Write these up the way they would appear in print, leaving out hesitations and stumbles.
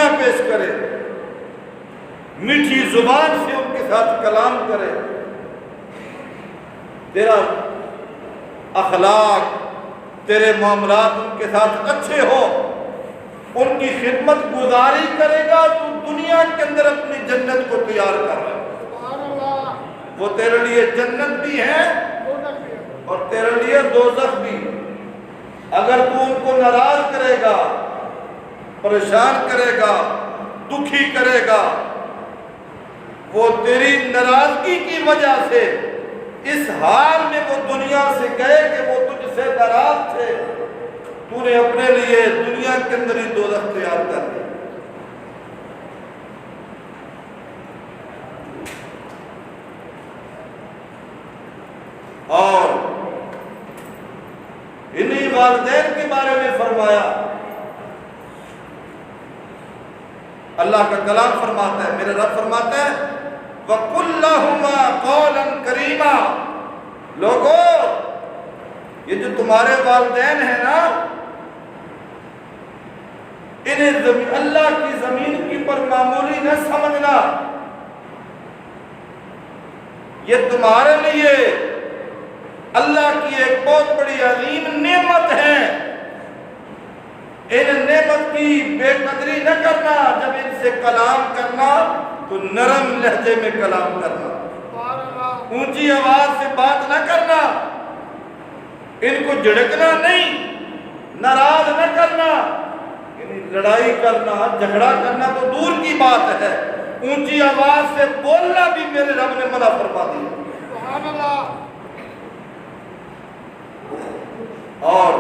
خوبیاں پیش کرے، میٹھی زبان سے ان کے ساتھ کلام کرے، تیرا اخلاق، تیرے معاملات ان کے ساتھ اچھے ہو، ان کی خدمت گزاری کرے گا، تو دنیا کے اندر اپنی جنت کو تیار کر رہا ہے۔ وہ تیرے لیے جنت بھی ہے اور تیرے لیے دوزخ بھی۔ اگر تو ان کو ناراض کرے گا، پریشان کرے گا، دکھی کرے گا، وہ تیری ناراضگی کی وجہ سے اس حال میں وہ دنیا سے گئے کہ وہ تجھ سے ناراض تھے، تو نے اپنے لیے دنیا کے اندر ہی دوزخ تیار کر دی۔ اور انہی والدین کے بارے میں فرمایا، اللہ کا کلام فرماتا ہے، میرے رب فرماتا ہے وَقُلْ لَهُمَا قَوْلًا كَرِيمًا۔ لوگو، یہ جو تمہارے والدین ہیں نا، انہیں اللہ کی زمین کی پر معمولی نہ سمجھنا، یہ تمہارے لیے اللہ کی ایک بہت بڑی عظیم نعمت ہے۔ ان نعمت کی بے قدری نہ کرنا، جب ان سے کلام کرنا تو نرم لہجے میں کلام کرنا، اونچی آواز سے بات نہ کرنا، ان کو جھڑکنا نہیں، ناراض نہ کرنا، یعنی لڑائی کرنا، جھگڑا کرنا تو دور کی بات ہے، اونچی آواز سے بولنا بھی میرے رب نے منع فرما دیا۔ سبحان اللہ۔ اور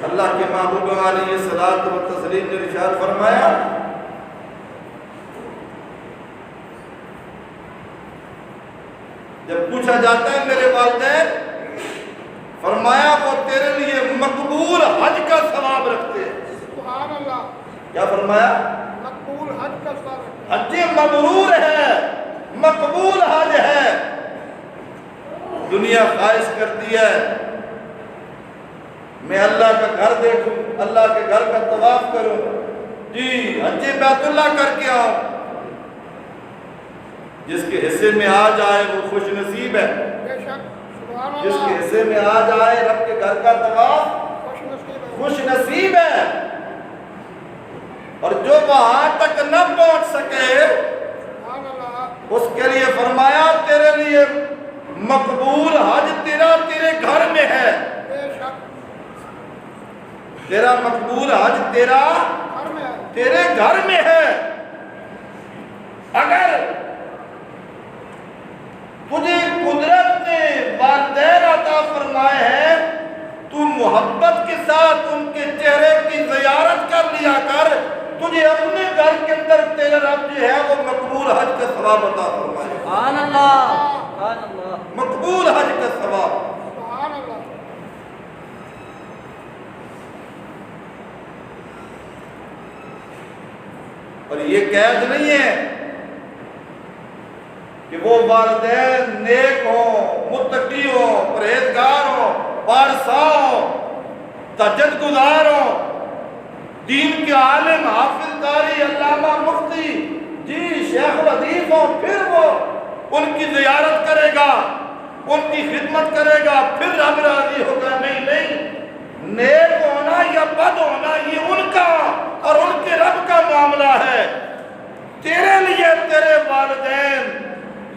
اللہ کے محبوب علیہ الصلوۃ والتسلیم نے ارشاد فرمایا، جب پوچھا جاتا ہے میرے والدین، فرمایا وہ تیرے لیے مقبول حج کا ثواب رکھتے ہیں۔ سبحان اللہ۔ کیا فرمایا؟ مقبول حج کا ثواب، حج مبرور ہے، مقبول حج ہے۔ دنیا خواہش کرتی ہے میں اللہ کا گھر دیکھوں، اللہ کے گھر کا طواف کروں، جی حج بیت اللہ کر کے آؤں۔ جس کے حصے میں آ جائے وہ خوش نصیب ہے، جس کے حصے میں آ جائے رب کے گھر کا طواف خوش نصیب ہے۔ اور جو وہاں تک نہ پہنچ سکے اس کے لیے فرمایا تیرے لیے مقبول حج تیرے گھر میں ہے، تیرا مقبول حج تیرے گھر میں ہے۔ اگر تجھے قدرت نے والدین عطا فرمائے ہیں، تو محبت کے ساتھ ان کے چہرے کی زیارت کر لیا کر، تجھے اپنے گھر کے اندر تیرا رب جو ہے وہ مقبول حج کا ثواب عطا فرمائے۔ سبحان اللہ، سبحان اللہ، مقبول حج کا ثواب۔ سبحان اللہ۔ اور یہ قید نہیں ہے کہ وہ والدین نیک ہوں، متقی ہوں، پرہیزگار ہوں، پارسا ہوں، تہجد گزار ہوں، دین کے عالم، حافظ، قاری، علامہ، مفتی، جی شیخ الحدیث ہوں، پھر وہ ان کی زیارت کرے گا، ان کی خدمت کرے گا، پھر رب راضی ہوگا؟ نہیں، نیک ہونا یا بد ہونا یہ ان کا اور ان کے رب کا معاملہ ہے۔ تیرے لیے تیرے والدین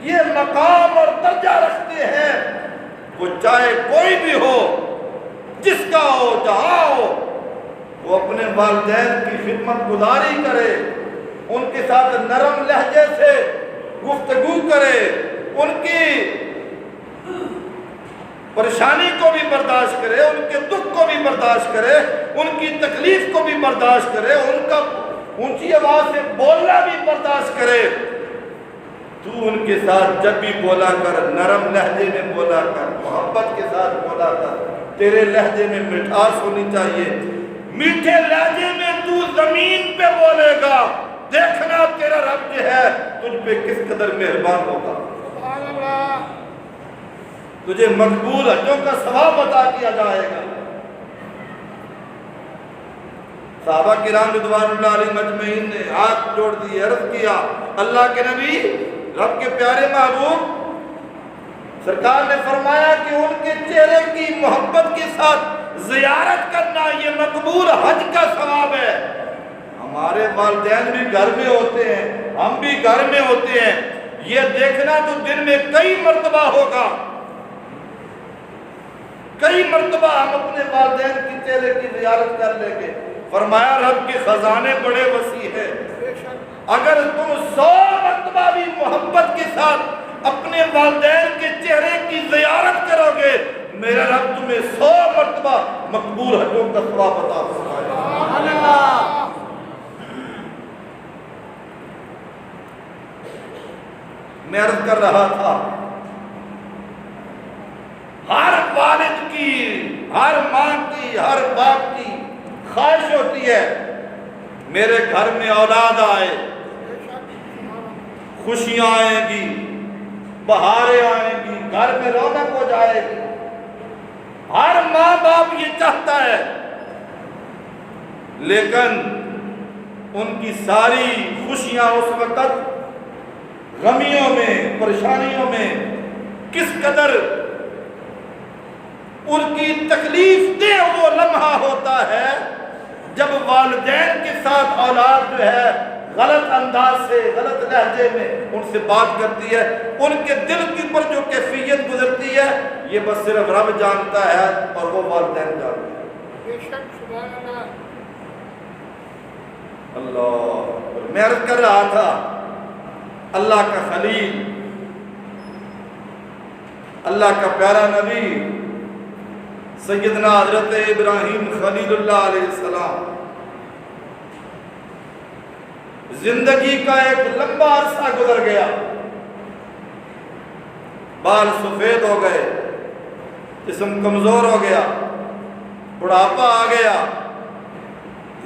یہ مقام اور درجہ رکھتے ہیں، وہ چاہے کوئی بھی ہو، جس کا ہو، جہاں ہو، وہ اپنے والدین کی خدمت گزاری کرے، ان کے ساتھ نرم لہجے سے گفتگو کرے، ان کی پریشانی کو بھی برداشت کرے، ان کے دکھ کو بھی برداشت کرے، ان کی تکلیف کو بھی برداشت کرے، ان کا اونچی آواز سے بولنا بھی برداشت کرے۔ تو ان کے ساتھ جب بھی بولا کر، نرم لہجے میں بولا کر، محبت کے ساتھ بولا کر، تیرے لہجے میں مٹھاس ہونی چاہیے۔ میٹھے لہجے میں تو زمین پہ بولے گا، دیکھنا تیرا رب جو ہے تجھ پہ کس قدر مہربان ہوگا۔ سبحان اللہ۔ تجھے مقبول حجوں کا ثواب عطا کیا جائے گا۔ صحابہ کرام رضوان اللہ علیہ مجمعین نے ہاتھ جوڑ دیے، عرض کیا اللہ کے نبی، رب کے پیارے محبوب، سرکار نے فرمایا کہ ان کے چہرے کی محبت کے ساتھ زیارت کرنا یہ مقبول حج کا ثواب ہے۔ ہمارے والدین بھی گھر میں ہوتے ہیں، ہم بھی گھر میں ہوتے ہیں، یہ دیکھنا تو دن میں کئی مرتبہ ہوگا، کئی مرتبہ ہم اپنے والدین کی چہرے کی زیارت کر لیں گے۔ فرمایا رب کے خزانے بڑے وسیع ہیں، اگر تم 100 مرتبہ بھی محبت کے ساتھ اپنے والدین کے چہرے کی زیارت کرو گے، میرا رب تمہیں 100 مرتبہ مقبول حجوں کا ثواب عطا فرمائے۔ میں عرض کر رہا تھا، ہر والد کی، ہر ماں کی، ہر باپ کی خواہش ہوتی ہے میرے گھر میں اولاد آئے، خوشیاں آئیں گی، بہاریں آئیں گی، گھر میں رونق ہو جائے گی۔ ہر ماں باپ یہ چاہتا ہے، لیکن ان کی ساری خوشیاں اس وقت غمیوں میں، پریشانیوں میں کس قدر ان کی تکلیف دہ وہ لمحہ ہوتا ہے جب والدین کے ساتھ اولاد جو ہے غلط انداز سے، غلط لہجے میں ان سے بات کرتی ہے، ان کے دل کی پر جو کیفیت گزرتی ہے یہ بس صرف رب جانتا ہے اور وہ والدین جانتے ہیں۔ بے شک، سبحان اللہ۔ اللہ، میں عرض کر رہا تھا، اللہ کا خلیل، اللہ کا پیارا نبی سیدنا حضرت ابراہیم خلیل اللہ علیہ السلام زندگی کا ایک لمبا عرصہ گزر گیا، بال سفید ہو گئے، جسم کمزور ہو گیا، بڑھاپا آ گیا،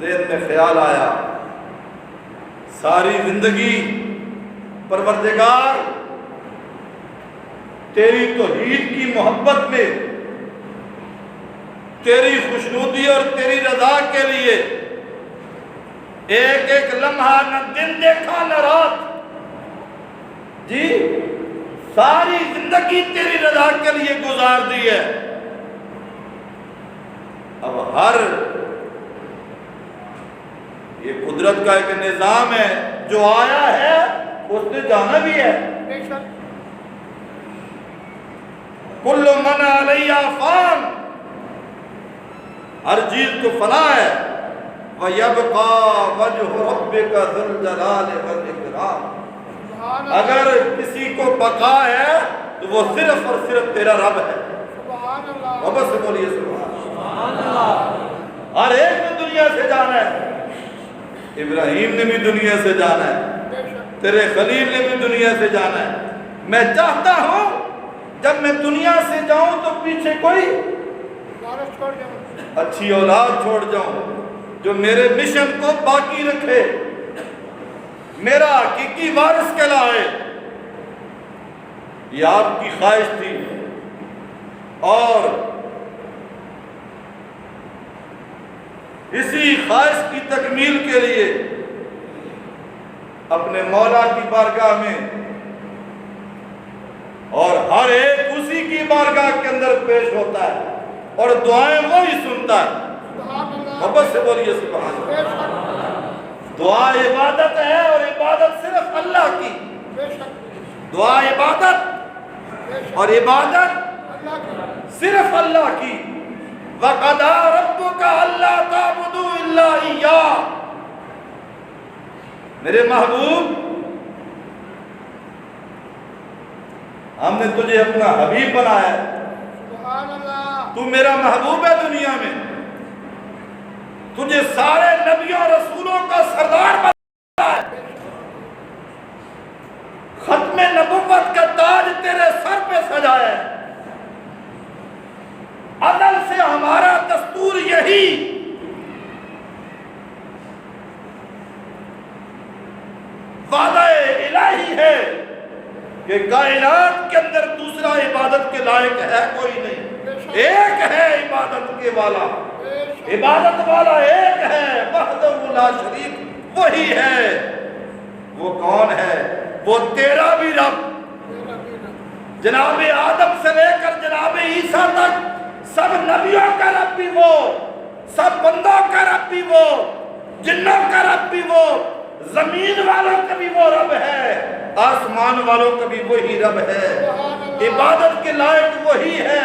ذہن میں خیال آیا ساری زندگی پروردگار تیری توحید کی محبت میں، تیری خوشنودی اور تیری رضا کے لیے ایک ایک لمحہ نہ دن دیکھا نہ رات، جی ساری زندگی تیری رضا کے لیے گزار دی ہے۔ اب ہر یہ قدرت کا ایک نظام ہے، جو آیا ہے اس نے جانا بھی ہے۔ کل من علیہ فان، ہر چیز تو فنا ہے، وَيَبْقَى وَجْهُ رَبِّكَ ذُو الْجَلَالِ وَالْإِكْرَامِ، اگر کسی کو بقا ہے تو وہ صرف اور صرف تیرا رب ہے۔ محبت سے بولیے سبحان اللہ۔ ہر ایک نے دنیا سے جانا ہے، ابراہیم نے بھی دنیا سے جانا ہے، تیرے خلیل نے بھی دنیا سے جانا ہے۔ میں چاہتا ہوں جب میں دنیا سے جاؤں تو پیچھے کوئی اچھی اولاد چھوڑ جاؤں جو میرے مشن کو باقی رکھے، میرا حقیقی وارث کہلائے۔ یہ آپ کی خواہش تھی، اور اسی خواہش کی تکمیل کے لیے اپنے مولا کی بارگاہ میں، اور ہر ایک اسی کی بارگاہ کے اندر پیش ہوتا ہے اور دعائیں وہی سنتا ہے۔ محبت سے بولیے سبحان اللہ۔ دعا عبادت ہے، اور عبادت صرف اللہ کی، دعا عبادت اور عبادت صرف اللہ کی۔ وَقَضَى رَبُّكَ أَلَّا تَعْبُدُوا إِلَّا إِيَّاهُ، میرے محبوب ہم نے تجھے اپنا حبیب بنایا ہے، تو میرا محبوب ہے دنیا میں، تجھے سارے نبیوں اور رسولوں کا سردار بنایا ہے، ختم نبوت کا تاج تیرے سر پہ سجایا ہے۔ ازل سے ہمارا دستور یہی، وعدہ الہی ہے کہ کائنات کے اندر دوسرا عبادت کے لائق ہے کوئی نہیں، ایک ہے عبادت کے والا، عبادت والا ایک ہے، وحدہ لا شریک وہی ہے۔ وہ کون ہے؟ وہ تیرا بھی رب، جناب آدم سے لے کر جناب عیسیٰ تک سب نبیوں کا رب بھی وہ، سب بندوں کا رب بھی وہ، جنوں کا رب بھی وہ، زمین والوں کا بھی وہ رب ہے، آسمان والوں کا بھی وہی رب ہے۔ عبادت کے لائق وہی ہے،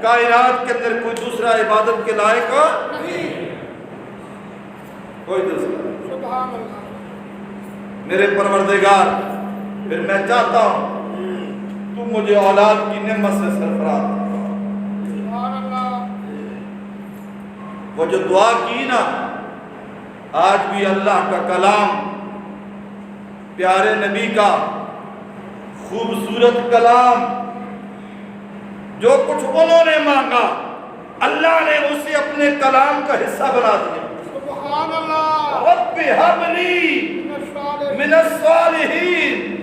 کائنات کے اندر کوئی دوسرا عبادت کے لائق نہیں، کوئی دوسرا۔ میرے پروردگار، پھر میں چاہتا ہوں تو مجھے اولاد کی نعمت سے سرفراز۔ وہ جو دعا کی نا، آج بھی اللہ کا کلام، پیارے نبی کا خوبصورت کلام، جو کچھ انہوں نے مانگا اللہ نے اسے اپنے کلام کا حصہ بنا دیا۔ سبحان اللہ۔ رب ہب لی من الصالحین،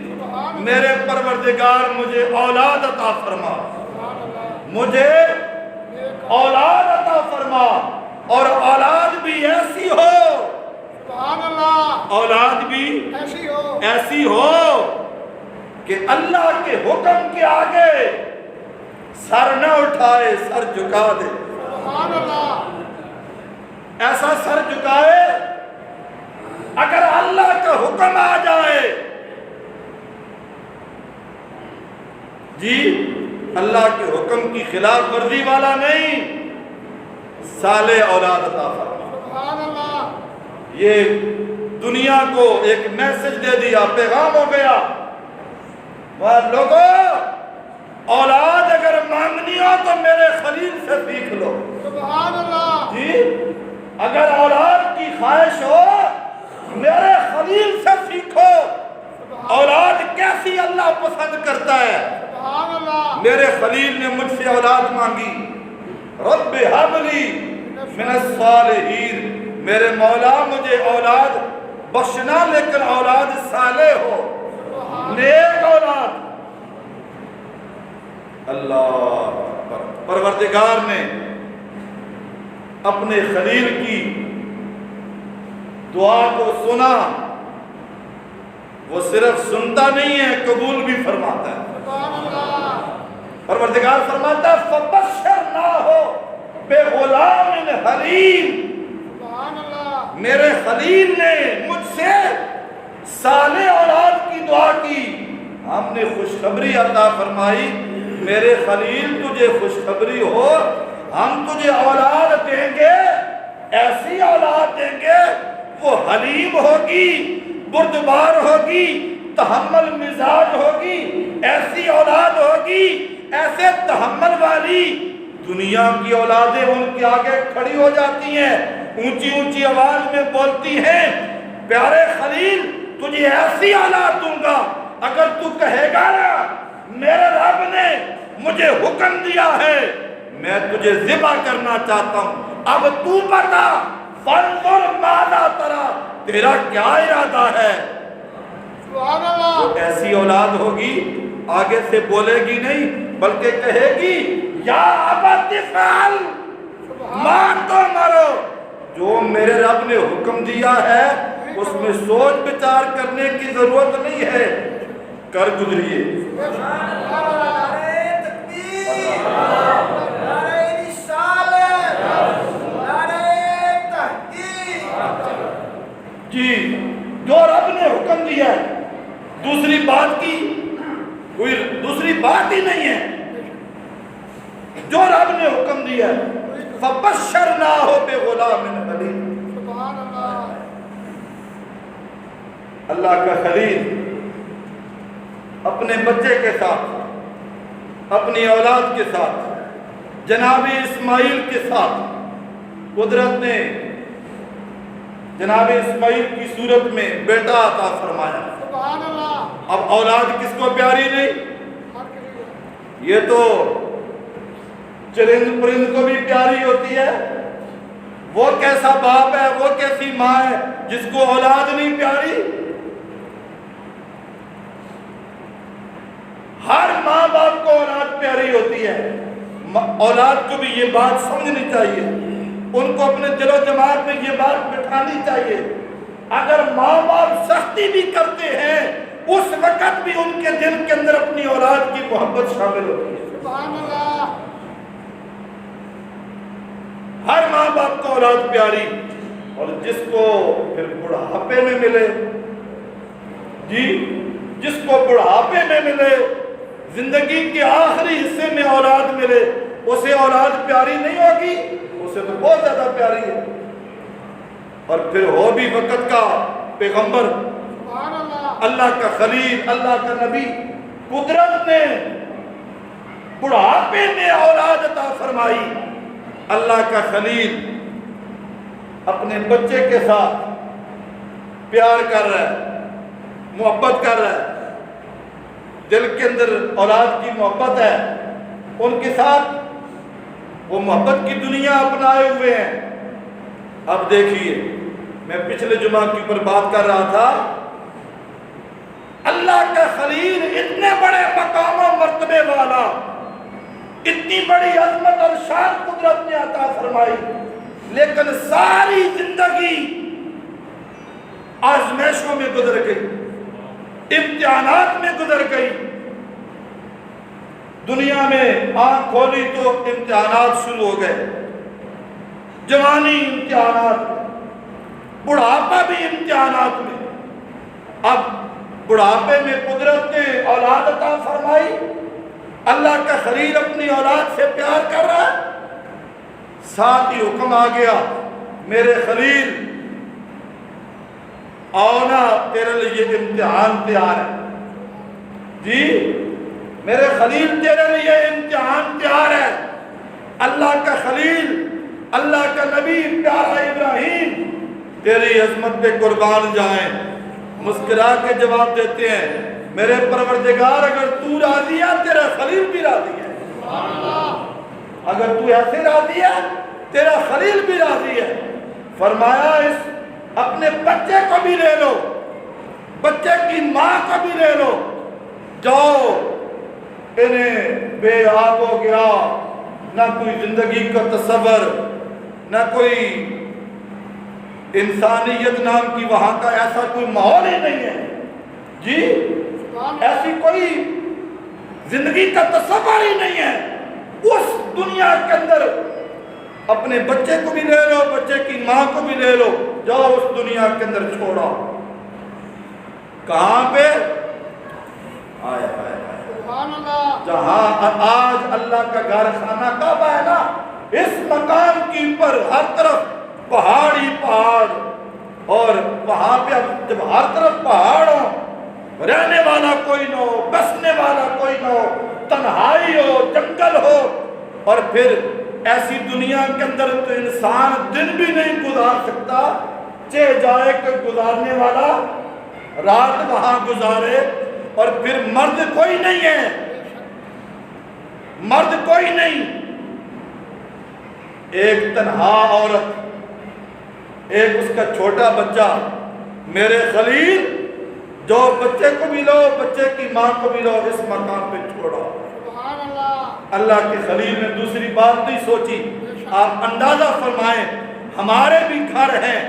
میرے پروردگار مجھے اولاد عطا فرما، مجھے اولاد عطا فرما، اور اولاد بھی ایسی ہو، سبحان اللہ، اولاد بھی ایسی ہو کہ اللہ کے حکم کے آگے سر نہ اٹھائے، سر جھکا دے۔ سبحان اللہ۔ ایسا سر جھکائے اگر اللہ کا حکم آ جائے، جی اللہ کے حکم کی خلاف ورزی والا نہیں، صالح اولاد عطا فرما۔ سبحان اللہ۔ یہ دنیا کو ایک میسج دے دیا، پیغام ہو گیا، وہ لوگوں اولاد اگر مانگنی ہو تو میرے خلیل سے سیکھ لو۔ سبحان اللہ۔ جی اگر اولاد کی خواہش ہو میرے خلیل سے سیکھو، اولاد کیسی اللہ پسند کرتا ہے۔ سبحان اللہ۔ میرے خلیل نے مجھ سے اولاد مانگی، رب ہب لی من الصالحین، میرے مولا مجھے اولاد بخشنا، لیکن اولاد صالح ہو، نیک اولاد۔ اللہ پروردگار نے اپنے خلیل کی دعا کو سنا، وہ صرف سنتا نہیں ہے، قبول بھی فرماتا ہے۔ سبحان اللہ۔ پروردگار فرماتا ہے فبشرناہ بغلام حلیم، سبحان اللہ۔ میرے خلیل نے مجھ سے صالح اولاد کی دعا کی، ہم نے خوشخبری عطا فرمائی، میرے خلیل تجھے خوشخبری ہو، ہم تجھے اولاد دیں گے، ایسی اولاد دیں گے وہ حلیم ہوگی، بردبار ہوگی، تحمل مزاج ہوگی، ایسی اولاد ہوگی، ایسے تحمل والی۔ دنیا کی اولادیں ان کے آگے کھڑی ہو جاتی ہیں، اونچی اونچی آواز میں بولتی ہیں، پیارے خلیل تجھے ایسی اولاد دوں گا، اگر تو کہے گا نا میرے رب نے مجھے حکم دیا ہے میں تجھے ذبح کرنا چاہتا ہوں، اب تو بتا فانظر ماذا ترا، تیرا کیا ارادہ ہے۔ سبحان اللہ۔ ایسی اولاد ہوگی آگے سے بولے گی نہیں، بلکہ کہے گی یا ابت افعل ما تؤمر، جو میرے رب نے حکم دیا ہے اس میں سوچ بچار کرنے کی ضرورت نہیں ہے، کر گزریے۔ جی جو رب نے حکم دیا ہے، دوسری بات کی کوئی دوسری بات ہی نہیں ہے، جو رب نے حکم دیا ہے فبشرناہ بغلام حلیم۔ سبحان اللہ۔ اللہ کا خلیل اپنے بچے کے ساتھ، اپنی اولاد کے ساتھ، جناب اسماعیل کے ساتھ، قدرت نے جناب اسماعیل کی صورت میں بیٹا عطا فرمایا۔ سبحان اللہ۔ اب اولاد کس کو پیاری نہیں؟ ہر کسی کو۔ یہ تو چرند پرند کو بھی پیاری ہوتی ہے، وہ کیسا باپ ہے، وہ کیسی ماں ہے جس کو اولاد نہیں پیاری؟ ہر ماں باپ کو اولاد پیاری ہوتی ہے، اولاد کو بھی یہ بات سمجھنی چاہیے، ان کو اپنے دل و دماغ میں یہ بات بٹھانی چاہیے اگر ماں باپ سختی بھی کرتے ہیں اس وقت بھی ان کے دل کے اندر اپنی اولاد کی محبت شامل ہوتی ہے۔ سبحان اللہ۔ ہر ماں باپ کو اولاد پیاری، اور جس کو پھر بڑھاپے میں ملے، جی جس کو بڑھاپے میں ملے، زندگی کے آخری حصے میں اولاد ملے، اسے اولاد پیاری نہیں ہوگی؟ اسے تو بہت زیادہ پیاری ہے، اور پھر ہو بھی وقت کا پیغمبر، سبحان اللہ۔ اللہ کا خلیل، اللہ کا نبی، قدرت نے بڑھاپے میں اولاد عطا فرمائی۔ اللہ کا خلیل اپنے بچے کے ساتھ پیار کر رہا ہے، محبت کر رہا ہے، دل کے اندر اولاد کی محبت ہے، ان کے ساتھ وہ محبت کی دنیا اپنائے ہوئے ہیں۔ اب دیکھیے، میں پچھلے جمعہ کے اوپر بات کر رہا تھا، اللہ کا خلیل اتنے بڑے مقام و مرتبے والا، اتنی بڑی عظمت اور شان قدرت نے عطا فرمائی، لیکن ساری زندگی آزمائشوں میں گزر گئی، امتحانات میں گزر گئی۔ دنیا میں آنکھ کھولی تو امتحانات شروع ہو گئے، جوانی امتحانات میں، بڑھاپا بھی امتحانات میں۔ اب بڑھاپے میں قدرت نے اولاد عطا فرمائی، اللہ کا خلیل اپنی اولاد سے پیار کر رہا ہے، ساتھ ہی حکم آ گیا، میرے خلیل آؤ نا، تیرے لیے امتحان تیار ہے۔ جی میرے خلیل تیرے لیے امتحان تیار ہے۔ اللہ کا خلیل، اللہ کا نبی پیارا ابراہیم تیری عظمت پہ قربان جائیں، مسکرا کے جواب دیتے ہیں، میرے پروردگار اگر تو راضی ہے تیرا خلیل بھی راضی ہے، اگر تو ایسے راضی ہے تیرا خلیل بھی راضی ہے۔ فرمایا اس اپنے بچے کو بھی لے لو، بچے کی ماں کو بھی لے لو، جاؤ، انہیں بے آب ہو گیا، نہ کوئی زندگی کا تصور، نہ کوئی انسانیت نام کی وہاں کا ایسا کوئی ماحول ہی نہیں ہے، جی ایسی کوئی زندگی کا تصور ہی نہیں ہے۔ اس دنیا کے اندر اپنے بچے کو بھی لے لو، بچے کی ماں کو بھی لے لو، جاؤ اس دنیا کے اندر چھوڑا۔ کہاں پہ؟ آئے آئے جہاں آج اللہ کا گھر خانہ کعبہ ہے نا، اس مقام کی پر ہر طرف پہاڑ ہی پہاڑ، اور وہاں پہ جب ہر طرف پہاڑ ہو، رہنے والا کوئی نہ ہو، بسنے والا کوئی نہ ہو، تنہائی ہو، جنگل ہو، اور پھر ایسی دنیا کے اندر تو انسان دن بھی نہیں گزار سکتا، چہ جائے کہ گزارنے والا رات وہاں گزارے، اور پھر مرد کوئی نہیں ہے، مرد کوئی نہیں، ایک تنہا عورت، ایک اس کا چھوٹا بچہ، میرے خلیل جو بچے کو بھی لو، بچے کی ماں کو بھی لو، اس مقام پہ چھوڑا۔ اللہ کے خلیل نے دوسری بات نہیں سوچی۔ آپ اندازہ فرمائیں، ہمارے بھی گھر ہیں،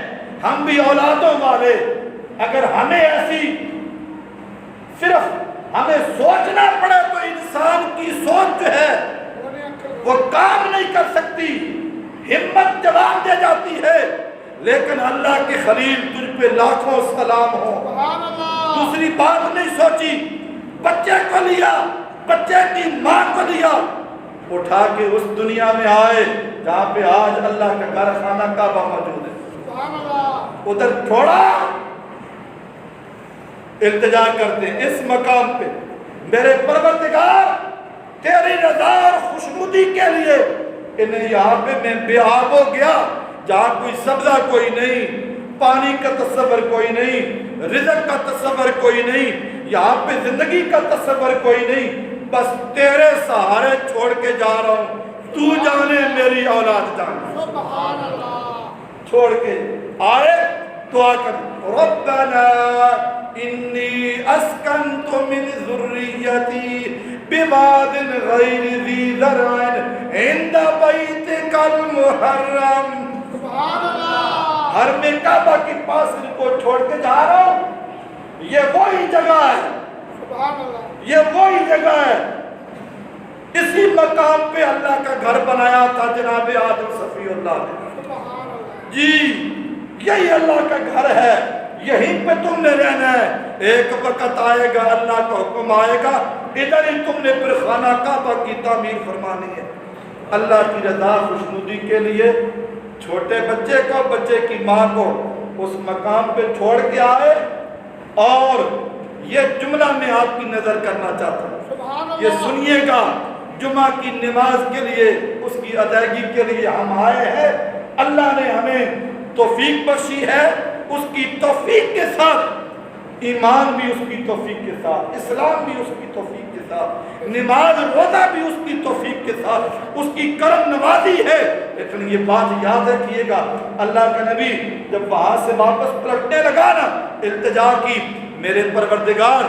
ہم بھی اولادوں والے، اگر ہمیں ایسی صرف ہمیں سوچنا پڑے تو انسان کی سوچ جو ہے وہ کام نہیں کر سکتی، ہمت جواب دے جاتی ہے، لیکن اللہ کے خلیل تجھ پہ لاکھوں سلام ہو۔ دوسری بات نہیں سوچی، بچے کو لیا، بچے کی ماں کو لیا، اٹھا کے اس دنیا میں آئے جہاں پہ آج اللہ کا گھر خانہ کعبہ موجود ہے، ادھر چھوڑا، التجا کرتے ہیں اس مقام پہ، میرے پروردگار تیری رضا اور خوشنودی کے لیے انہیں یہاں پہ میں بے آب ہو گیا، جہاں کوئی سبزہ کوئی نہیں، پانی کا تصور کوئی نہیں، رزق کا تصور کوئی نہیں، یہاں پہ زندگی کا تصور کوئی نہیں، بس تیرے سہارے چھوڑ کے جا رہا ہوں، تو جانے میری اولاد جانے۔ سبحان اللہ۔ چھوڑ کے آئے، دعا کر، ربنا انی اسکنت من ذریتی بواد غیر ذی زرع عند بیتک المحرم۔ سبحان اللہ۔ حرم کعبہ کے پاس ان کو چھوڑ کے جا رہا ہوں. یہ وہی جگہ ہے, سبحان اللہ. یہ وہی جگہ ہے. اسی مقام پہ اللہ کا گھر بنایا تھا جناب آدم صفی اللہ نے. سبحان اللہ. جی یہی اللہ کا گھر ہے, یہیں پہ تم نے رہنا ہے. ایک وقت آئے گا, اللہ کا حکم آئے گا, ادھر ہی تم نے پھر خانہ کعبہ کی تعمیر فرمانی ہے. اللہ کی رضا خوشنودی کے لیے چھوٹے بچے کو, بچے کی ماں کو اس مقام پہ چھوڑ کے آئے. اور یہ جملہ میں آپ کی نظر کرنا چاہتا ہوں, سبحان اللہ. یہ سنیے گا. جمعہ کی نماز کے لیے, اس کی ادائیگی کے لیے ہم آئے ہیں. اللہ نے ہمیں توفیق بخشی ہے, اس کی توفیق کے ساتھ ایمان بھی اس کی توفیق کے ساتھ, اسلام بھی اس کی توفیق کے ساتھ, نماز روزہ بھی اس کی توفیق کے ساتھ, اس کی کرم نوازی ہے. لیکن یہ بات یاد رکھیے گا, اللہ کا نبی جب وہاں سے واپس پلٹنے لگا نا, التجا کی, میرے پروردگار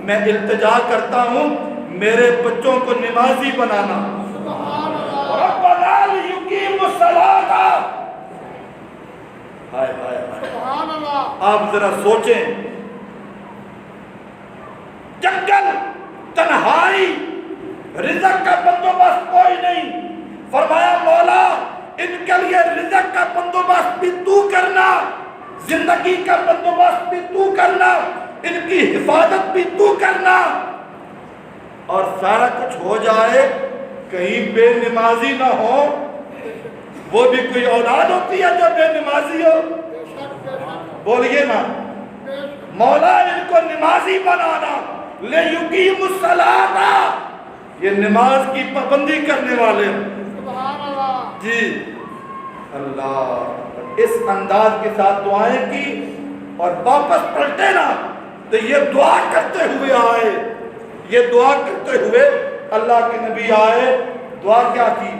میں التجا کرتا ہوں میرے بچوں کو نمازی بنانا. سبحان اللہ. ربنا لیقیموا الصلاۃ. ہائے ہائے ہائے. سبحان اللہ. آپ ذرا سوچیں, جنگل, تنہائی, رزق کا بندوبست کوئی نہیں. فرمایا مولا ان کے لیے رزق کا بندوبست بھی تو کرنا, زندگی کا بندوبست بھی تو کرنا, ان کی حفاظت بھی تو کرنا. اور سارا کچھ ہو جائے, کہیں بے نمازی نہ ہو. وہ بھی کوئی اولاد ہوتی ہے جو بے نمازی ہو؟ بے شک, بے شک, بولیے نا. بے شک. مولا ان کو نمازی بنانا, لیقیموا الصلاۃ, یہ نماز کی پابندی کرنے والے. سبحان اللہ. جی اللہ اس انداز کے ساتھ دعائیں کی اور واپس پلٹے نا, تو یہ دعا کرتے ہوئے آئے, یہ دعا کرتے ہوئے اللہ کے نبی آئے. دعا کیا کی؟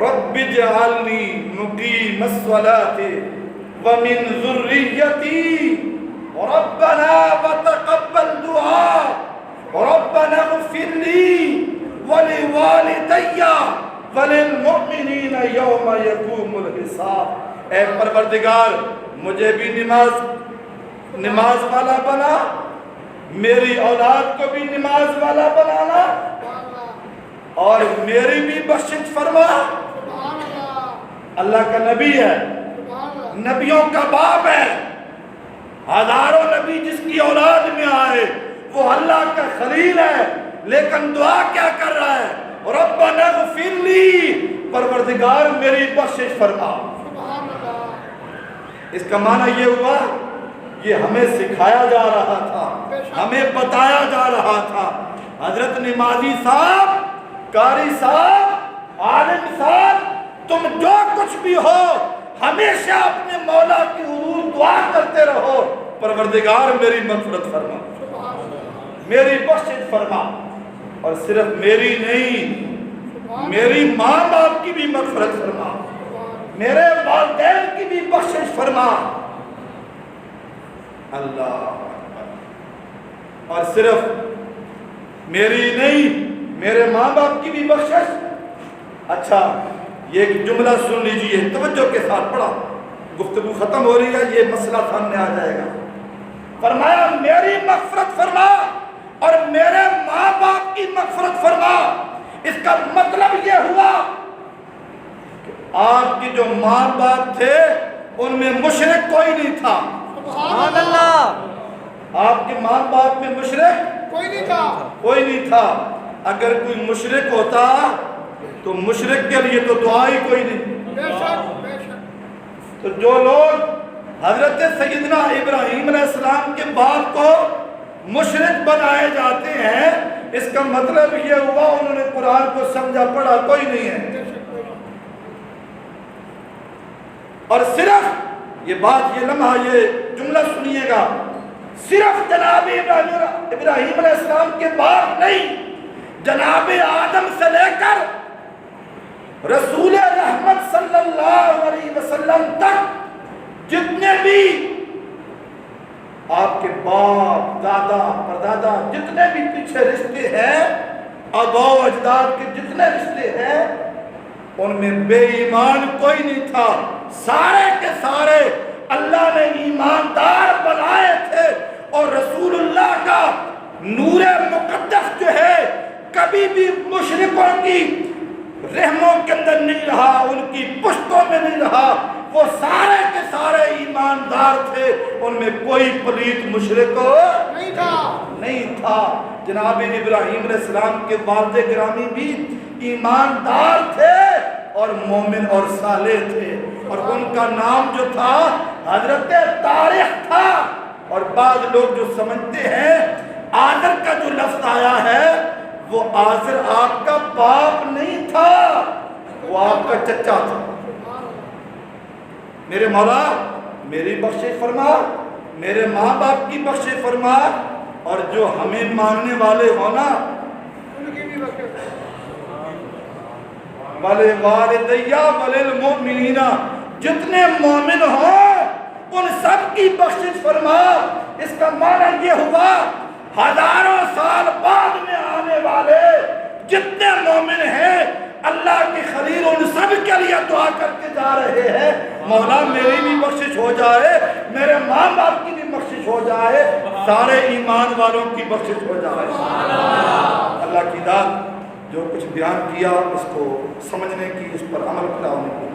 رب اجعلنی مقیم الصلاۃ ومن ذریتی ربنا وتقبل دعاء ربنا اغفر لی ولوالدی وللمؤمنین یوم یقوم الحساب. اے پروردگار مجھے بھی نماز والا بنا, میری اولاد کو بھی نماز والا بنانا, سبحان اللہ. اور میری بھی بخشش فرما. سبحان اللہ. اللہ کا نبی ہے, سبحان اللہ. نبیوں کا باپ ہے, ہزاروں نبی جس کی اولاد میں آئے وہ اللہ کا خلیل ہے. لیکن دعا کیا کر رہا ہے؟ ربنا اغفر لی, پروردگار میری بخشش فرما. سبحان اللہ. اس کا معنی یہ ہوا, یہ ہمیں سکھایا جا رہا تھا, ہمیں بتایا جا رہا تھا. حضرت نمازی صاحب, قاری صاحب, عالم صاحب, تم جو کچھ بھی ہو ہمیشہ اپنے مولا کی حضور دعا کرتے رہو, پروردگار میری مغفرت فرما, سبحان اللہ. میری بخشش فرما. اور صرف میری نہیں, سبحان میری ماں باپ کی بھی مغفرت فرما, اللہ. میرے والدین کی بھی بخشش فرما. اللہ. اور صرف میری نہیں, میرے ماں باپ کی بھی بخشش. اچھا یہ ایک جملہ سن لیجئے, توجہ کے ساتھ پڑھا, گفتگو ختم ہو رہی ہے, یہ مسئلہ سامنے آ جائے گا. فرمایا میری مغفرت فرما اور میرے ماں باپ کی مغفرت فرما. اس کا مطلب یہ ہوا کہ آپ کی جو ماں باپ تھے ان میں مشرک کوئی نہیں تھا. سبحان اللہ. آپ کے ماں باپ میں مشرک کوئی نہیں تھا. کوئی نہیں تھا. اگر کوئی مشرک ہوتا تو مشرک کے لیے تو دعا ہی کوئی نہیں. بے شک, بے شک. تو جو لوگ حضرت سیدنا ابراہیم علیہ السلام کے باپ کو مشرک بنائے جاتے ہیں, اس کا مطلب یہ ہوا انہوں نے قرآن کو سمجھا پڑھا کوئی نہیں ہے. بے شک, بے شک. اور صرف یہ بات, یہ لمحہ, یہ جملہ سنیے گا, صرف جناب ابراہیم علیہ السلام کے باپ نہیں, جناب آدم سے لے کر رسول رحمت صلی اللہ علیہ وسلم تک جتنے بھی آپ کے باپ, دادا, پردادا, جتنے بھی پیچھے رشتے ہیں, آباء و اجداد کے جتنے رشتے ہیں, ان میں بے ایمان کوئی نہیں تھا، سارے کے سارے اللہ نے ایماندار بنائے تھے، اور رسول اللہ کا نور مقدس جو ہے کبھی بھی مشرکوں کی رحموں کے اندر نہیں رہا، ان کی پشتوں میں نہیں رہا، وہ سارے کے سارے ایماندار تھے، ان میں کوئی پلیت مشرک نہیں تھا۔ جناب ابراہیم علیہ السلام کے والد گرامی بھی ایماندار تھے اور مومن اور صالح تھے، اور ان کا نام جو تھا حضرت طارق تھا۔ اور بعض لوگ جو سمجھتے ہیں آذر کا جو لفظ آیا ہے وہ آذر آپ کا باپ نہیں تھا، وہ آپ کا چچا تھا۔ میرے مولا میری بخشش فرما، میرے ماں باپ کی بخشش فرما، اور جو ہمیں ماننے والے ہونا والے والدیہ وللمؤمنین، جتنے مومن ہوں ان سب کی بخشش فرما۔ اس کا معنی یہ ہوا ہزاروں سال بعد میں آنے والے جتنے مومن ہیں اللہ کے خلیل ان سب کے لیے دعا کرتے جا رہے ہیں، مولا میری بھی بخشش ہو جائے، میرے ماں باپ کی بھی بخشش ہو جائے، سارے ایمان والوں کی بخشش ہو جائے۔ اللہ کی ذات جو کچھ بیان کیا اس کو سمجھنے کی، اس پر عمل کرنے کی